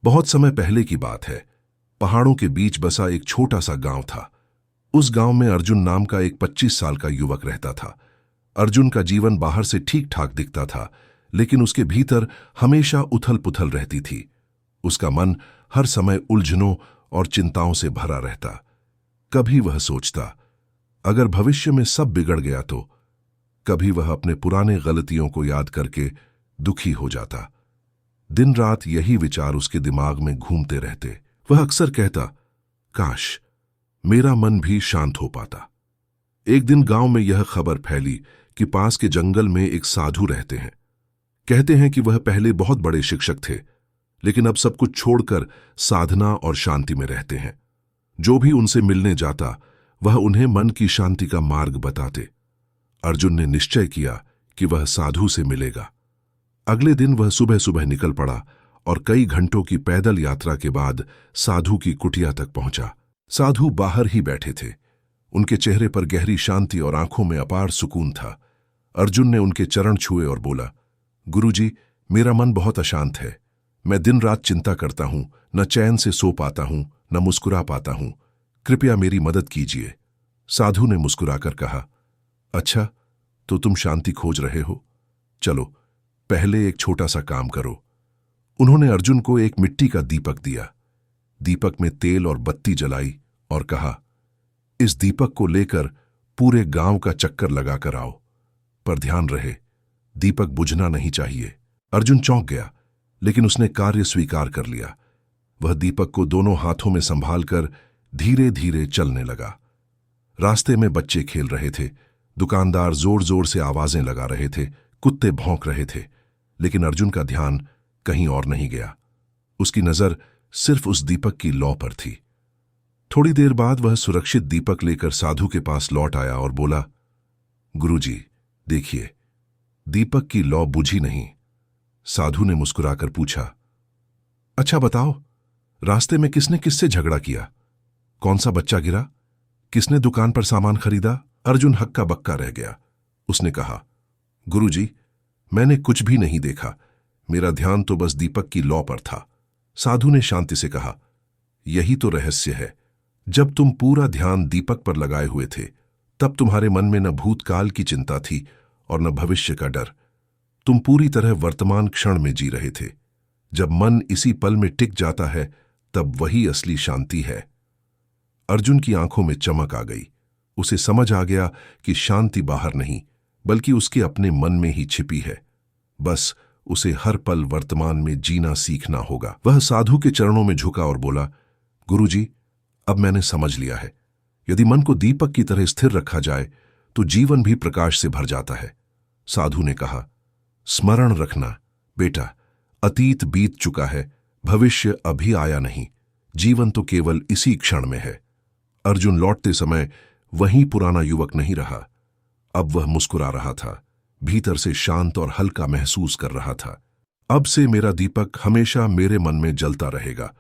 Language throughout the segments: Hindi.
बहुत समय पहले की बात है। पहाड़ों के बीच बसा एक छोटा सा गांव था। उस गांव में अर्जुन नाम का एक 25 साल का युवक रहता था। अर्जुन का जीवन बाहर से ठीक ठाक दिखता था, लेकिन उसके भीतर हमेशा उथल पुथल रहती थी। उसका मन हर समय उलझनों और चिंताओं से भरा रहता। कभी वह सोचता, अगर भविष्य में सब बिगड़ गया तो। कभी वह अपने पुराने गलतियों को याद करके दुखी हो जाता। दिन रात यही विचार उसके दिमाग में घूमते रहते। वह अक्सर कहता, काश मेरा मन भी शांत हो पाता। एक दिन गांव में यह खबर फैली कि पास के जंगल में एक साधु रहते हैं। कहते हैं कि वह पहले बहुत बड़े शिक्षक थे, लेकिन अब सब कुछ छोड़कर साधना और शांति में रहते हैं। जो भी उनसे मिलने जाता वह उन्हें मन की शांति का मार्ग बताते। अर्जुन ने निश्चय किया कि वह साधु से मिलेगा। अगले दिन वह सुबह सुबह निकल पड़ा और कई घंटों की पैदल यात्रा के बाद साधु की कुटिया तक पहुंचा। साधु बाहर ही बैठे थे। उनके चेहरे पर गहरी शांति और आंखों में अपार सुकून था। अर्जुन ने उनके चरण छुए और बोला, गुरुजी, मेरा मन बहुत अशांत है। मैं दिन रात चिंता करता हूं, न चैन से सो पाता हूं, न मुस्कुरा पाता हूं। कृपया मेरी मदद कीजिए। साधु ने मुस्कुराकर कहा, अच्छा, तो तुम शांति खोज रहे हो? चलो, पहले एक छोटा सा काम करो। उन्होंने अर्जुन को एक मिट्टी का दीपक दिया। दीपक में तेल और बत्ती जलाई और कहा, इस दीपक को लेकर पूरे गांव का चक्कर लगाकर आओ, पर ध्यान रहे दीपक बुझना नहीं चाहिए। अर्जुन चौंक गया, लेकिन उसने कार्य स्वीकार कर लिया। वह दीपक को दोनों हाथों में संभालकर धीरे धीरे चलने लगा। रास्ते में बच्चे खेल रहे थे, दुकानदार जोर जोर से आवाजें लगा रहे थे, कुत्ते भौंक रहे थे, लेकिन अर्जुन का ध्यान कहीं और नहीं गया। उसकी नजर सिर्फ उस दीपक की लौ पर थी। थोड़ी देर बाद वह सुरक्षित दीपक लेकर साधु के पास लौट आया और बोला, गुरुजी, देखिए, दीपक की लौ बुझी नहीं। साधु ने मुस्कुराकर पूछा, अच्छा बताओ, रास्ते में किसने किससे झगड़ा किया? कौन सा बच्चा गिरा? किसने दुकान पर सामान खरीदा? अर्जुन हक्का बक्का रह गया। उसने कहा, गुरुजी, मैंने कुछ भी नहीं देखा। मेरा ध्यान तो बस दीपक की लौ पर था। साधु ने शांति से कहा, यही तो रहस्य है। जब तुम पूरा ध्यान दीपक पर लगाए हुए थे, तब तुम्हारे मन में न भूतकाल की चिंता थी और न भविष्य का डर। तुम पूरी तरह वर्तमान क्षण में जी रहे थे। जब मन इसी पल में टिक जाता है, तब वही असली शांति है। अर्जुन की आंखों में चमक आ गई। उसे समझ आ गया कि शांति बाहर नहीं, बल्कि उसके अपने मन में ही छिपी है। बस उसे हर पल वर्तमान में जीना सीखना होगा। वह साधु के चरणों में झुका और बोला, गुरुजी, अब मैंने समझ लिया है। यदि मन को दीपक की तरह स्थिर रखा जाए तो जीवन भी प्रकाश से भर जाता है। साधु ने कहा, स्मरण रखना बेटा, अतीत बीत चुका है, भविष्य अभी आया नहीं। जीवन तो केवल इसी क्षण में है। अर्जुन लौटते समय वही पुराना युवक नहीं रहा। अब वह मुस्कुरा रहा था, भीतर से शांत और हल्का महसूस कर रहा था। अब से मेरा दीपक हमेशा मेरे मन में जलता रहेगा।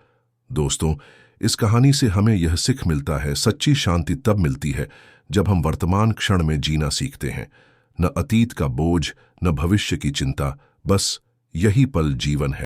दोस्तों, इस कहानी से हमें यह सीख मिलता है, सच्ची शांति तब मिलती है जब हम वर्तमान क्षण में जीना सीखते हैं। न अतीत का बोझ, न भविष्य की चिंता, बस यही पल जीवन है।